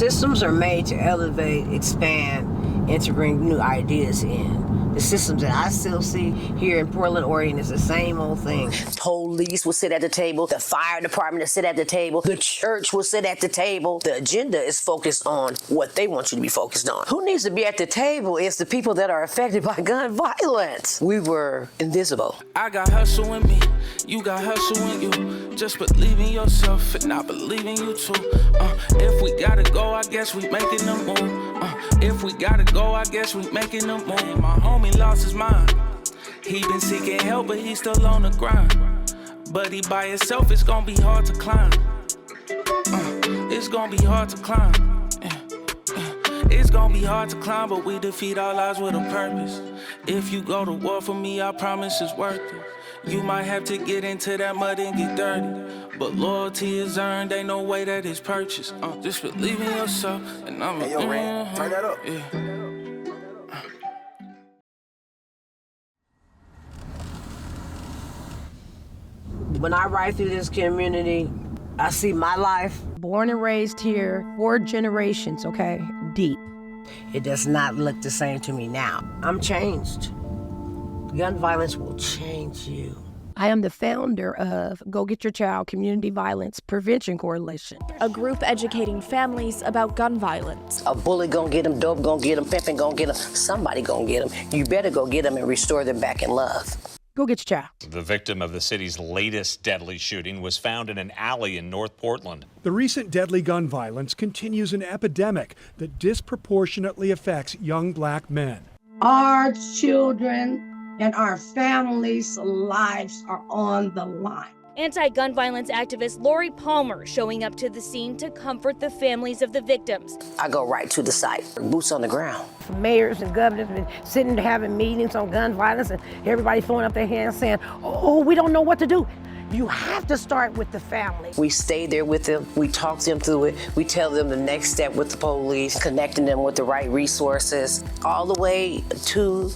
Systems are made to elevate, expand, and to bring new ideas in. The systems that I still see here in Portland, Oregon is the same old thing. Police will sit at the table. The fire department will sit at the table. The church will sit at the table. The agenda is focused on what they want you to be focused on. Who needs to be at the table is the people that are affected by gun violence. We were invisible. I got hustle in me. You got hustle in you. Just believe in yourself and I believe in you too. If we gotta go, I guess we making a move. If we gotta go, I guess we making a move. My homie lost his mind. He been seeking help, but he's still on the grind. But he by himself, it's gonna be hard to climb. It's gonna be hard to climb. It's gonna be hard to climb, but we defeat all odds with a purpose. If you go to war for me, I promise it's worth it. You might have to get into that mud and get dirty, but loyalty is earned, ain't no way that it's purchased. Just believe in yourself, and I'm Hey, yo, Rand, turn that up. Yeah. When I ride through this community, I see my life. Born and raised here, 4 generations, okay? Deep. It does not look the same to me now. I'm changed. Gun violence will change you. I am the founder of Go Get Your Child Community Violence Prevention Coalition, a group educating families about gun violence. A bullet gonna get them, dope gonna get them, pimping gonna get them, somebody gonna get them. You better go get them and restore them back in love. Go get your child. The victim of the city's latest deadly shooting was found in an alley in North Portland. The recent deadly gun violence continues an epidemic that disproportionately affects young black men. Our children and our families' lives are on the line. Anti-gun violence activist Laurie Palmer showing up to the scene to comfort the families of the victims. I go right to the site, boots on the ground. Mayors and governors have been sitting having meetings on gun violence, and everybody throwing up their hands saying, oh, we don't know what to do. You have to start with the family. We stay there with them. We talk them through it. We tell them the next step with the police, connecting them with the right resources, all the way to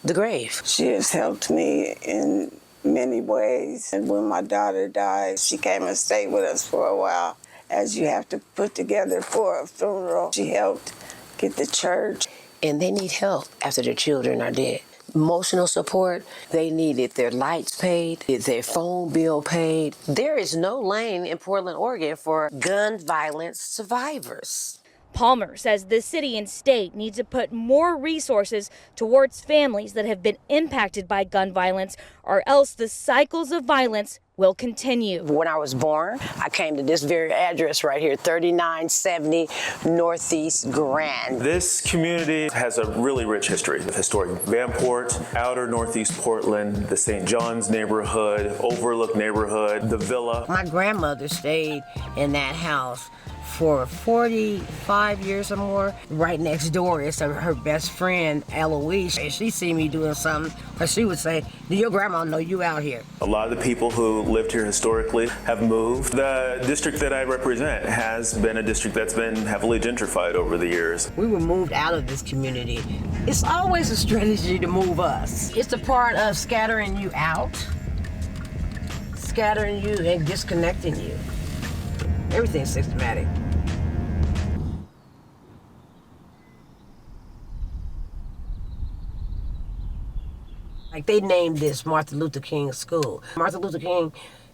the grave. She has helped me in many ways. And when my daughter died, she came and stayed with us for a while, as you have to put together for a funeral. She helped get the church. And they need help after their children are dead. Emotional support, they needed their lights paid, their phone bill paid. There is no lane in Portland, Oregon for gun violence survivors. Palmer says the city and state need to put more resources towards families that have been impacted by gun violence, or else the cycles of violence will continue. When I was born, I came to this very address right here, 3970 Northeast Grand. This community has a really rich history of historic Vanport, outer Northeast Portland, the St. John's neighborhood, Overlook neighborhood, the Villa. My grandmother stayed in that house for 45 years or more. Right next door is her best friend, Eloise. If she see me doing something, she would say, do your grandma know you out here? A lot of the people who lived here historically have moved. The district that I represent has been a district that's been heavily gentrified over the years. We were moved out of this community. It's always a strategy to move us. It's a part of scattering you out, scattering you and disconnecting you. Everything's systematic. Like they named this Martin Luther King School. Martin Luther King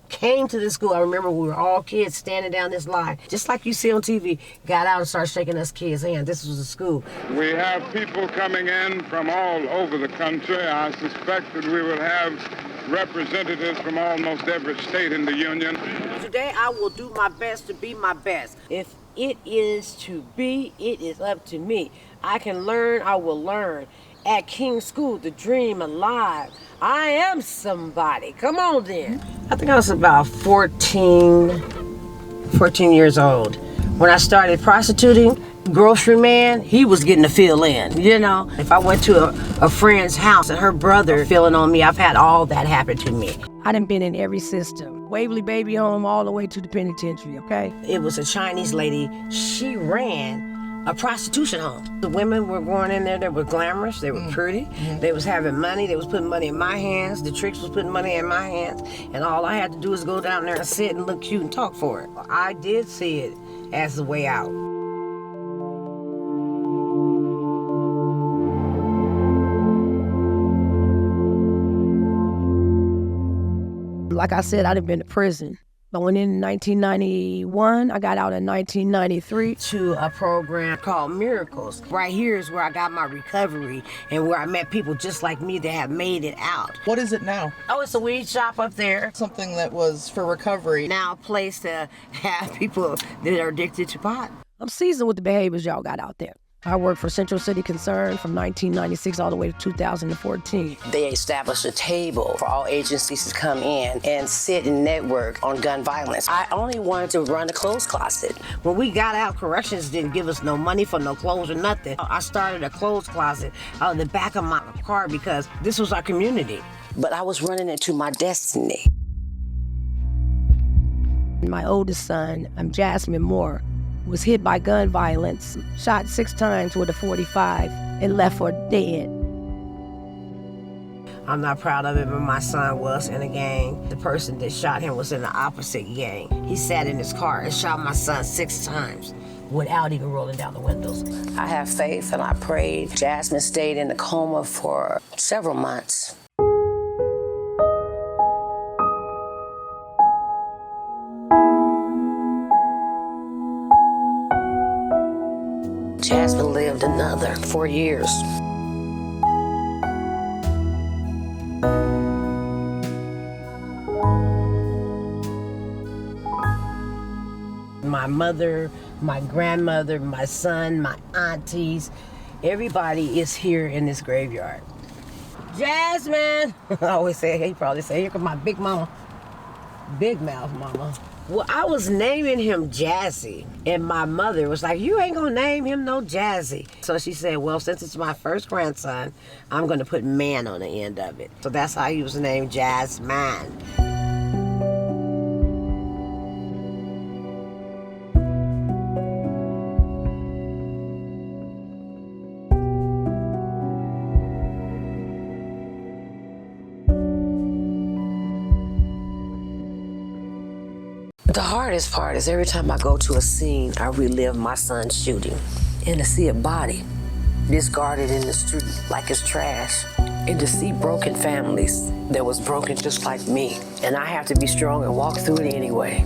came to this school. I remember we were all kids standing down this line, just like you see on TV, got out and started shaking us kids' hand. This was a school. We have people coming in from all over the country. I suspect that we will have representatives from almost every state in the union. Today I will do my best to be my best. If it is to be, it is up to me. I can learn, I will learn. At King School, the dream alive. I am somebody. Come on then. I think I was about 14 years old. When I started prostituting, grocery man, he was getting to fill in, you know. If I went to a friend's house and her brother filling on me, I've had all that happen to me. I done been in every system. Waverly Baby Home all the way to the penitentiary, okay? It was a Chinese lady. She ran a prostitution home. The women were going in there, they were glamorous, they were pretty, they was having money, they was putting money in my hands, the tricks was putting money in my hands, and all I had to do was go down there and sit and look cute and talk for it. I did see it as the way out. like I said, I'd have been to prison. I went in 1991. I got out in 1993. To a program called Miracles. Right here is where I got my recovery and where I met people just like me that have made it out. What is it now? Oh, it's a weed shop up there. Something that was for recovery. Now a place to have people that are addicted to pot. I'm seasoned with the behaviors y'all got out there. I worked for Central City Concern from 1996 all the way to 2014. They established a table for all agencies to come in and sit and network on gun violence. I only wanted to run a clothes closet. When we got out, corrections didn't give us no money for no clothes or nothing. I started a clothes closet out in the back of my car because this was our community. But I was running into my destiny. My oldest son, Jasmine Moore, was hit by gun violence, shot 6 times with a .45 and left for dead. I'm not proud of it, but my son was in a gang. The person that shot him was in the opposite gang. He sat in his car and shot my son 6 times without even rolling down the windows. I have faith and I prayed. Jasmine stayed in a coma for several months. Jasmine lived another 4 years. My mother, my grandmother, my son, my aunties, everybody is here in this graveyard. Jasmine! I always say, he probably say, here comes my big mama. Big mouth mama. Well, I was naming him Jazzy, and my mother was like, you ain't gonna name him no Jazzy. So she said, well, since it's my first grandson, I'm gonna put man on the end of it. So that's how he was named Jasmine. The hardest part is every time I go to a scene, I relive my son's shooting. And to see a body discarded in the street like it's trash. And to see broken families that was broken just like me. And I have to be strong and walk through it anyway.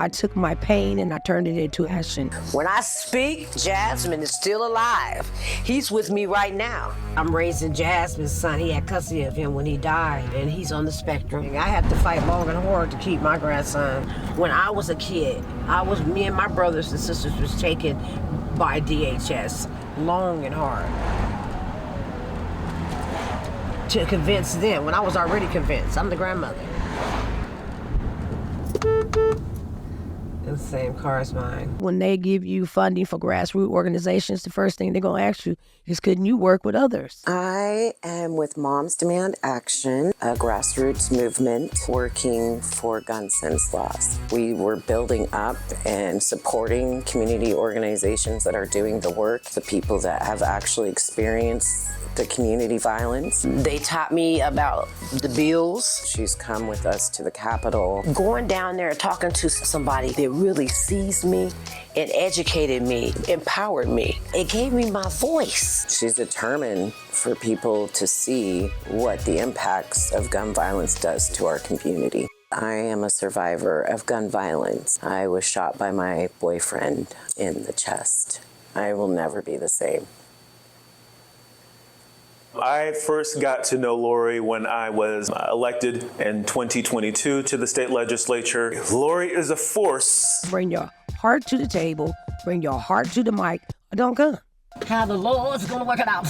I took my pain and I turned it into action. When I speak, Jasmine is still alive. He's with me right now. I'm raising Jasmine's son. He had custody of him when he died, and he's on the spectrum. I had to fight long and hard to keep my grandson. When I was a kid, me and my brothers and sisters was taken by DHS long and hard to convince them when I was already convinced. I'm the grandmother. The same car as mine. When they give you funding for grassroots organizations, the first thing they're going to ask you is, couldn't you work with others? I am with Moms Demand Action, a grassroots movement working for gun sense laws. We were building up and supporting community organizations that are doing the work, the people that have actually experienced the community violence. They taught me about the bills. She's come with us to the Capitol. Going down there and talking to somebody that really sees me and educated me, empowered me. It gave me my voice. She's determined for people to see what the impacts of gun violence does to our community. I am a survivor of gun violence. I was shot by my boyfriend in the chest. I will never be the same. I first got to know Laurie when I was elected in 2022 to the state legislature. Laurie is a force. Bring your heart to the table, bring your heart to the mic, or don't come. How the Lord's gonna work it out.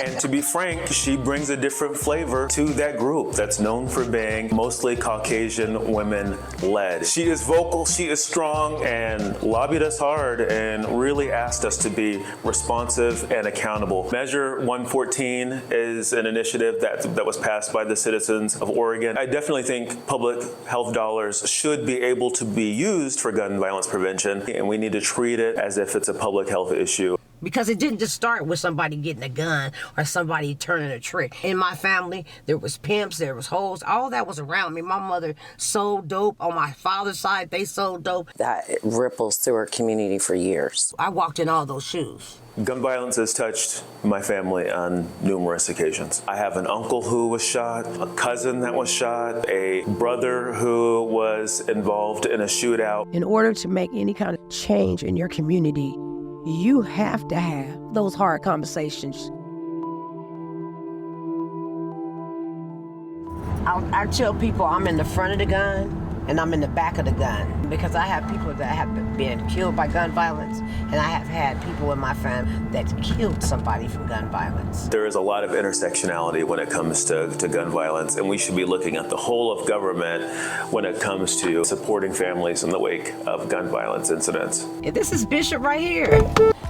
And to be frank, she brings a different flavor to that group that's known for being mostly Caucasian women-led. She is vocal, she is strong, and lobbied us hard and really asked us to be responsive and accountable. Measure 114 is an initiative that was passed by the citizens of Oregon. I definitely think public health dollars should be able to be used for gun violence prevention, and we need to treat it as if it's a public health issue. Because it didn't just start with somebody getting a gun or somebody turning a trick. In my family, there was pimps, there was hoes, all that was around me. My mother sold dope. On my father's side, they sold dope. That ripples through our community for years. I walked in all those shoes. Gun violence has touched my family on numerous occasions. I have an uncle who was shot, a cousin that was shot, a brother who was involved in a shootout. In order to make any kind of change in your community, you have to have those hard conversations. I tell people I'm in the front of the gun and I'm in the back of the gun, because I have people that have been killed by gun violence, and I have had people in my family that killed somebody from gun violence. There is a lot of intersectionality when it comes to gun violence, and we should be looking at the whole of government when it comes to supporting families in the wake of gun violence incidents. And this is Bishop right here.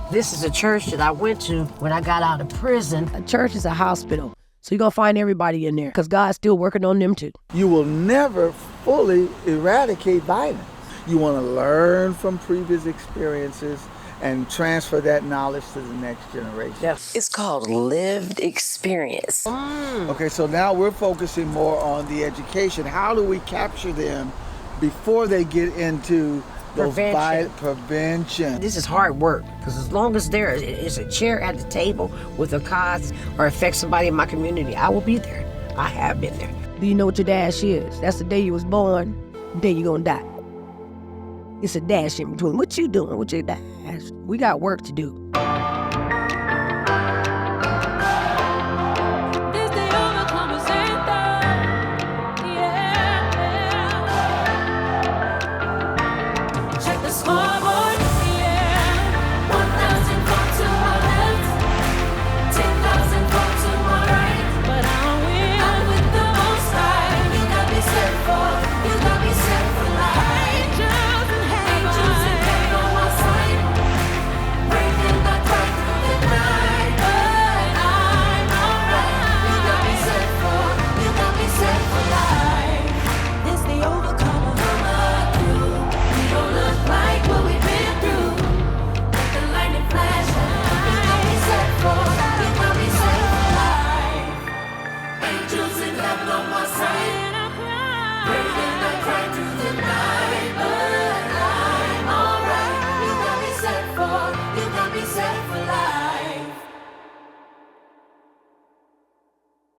This is a church that I went to when I got out of prison. A church is a hospital. So you're going to find everybody in there, because God's still working on them too. You will never fully eradicate violence. You want to learn from previous experiences and transfer that knowledge to the next generation. Yes. It's called lived experience. Okay, so now we're focusing more on the education. How do we capture them before they get into those prevention? This is hard work, because as long as there is a chair at the table with a cause or affect somebody in my community, I will be there. I have been there. Do you know what your dash is? That's the day you was born, the day you're going to die. It's a dash in between. What you doing with your dash? We got work to do.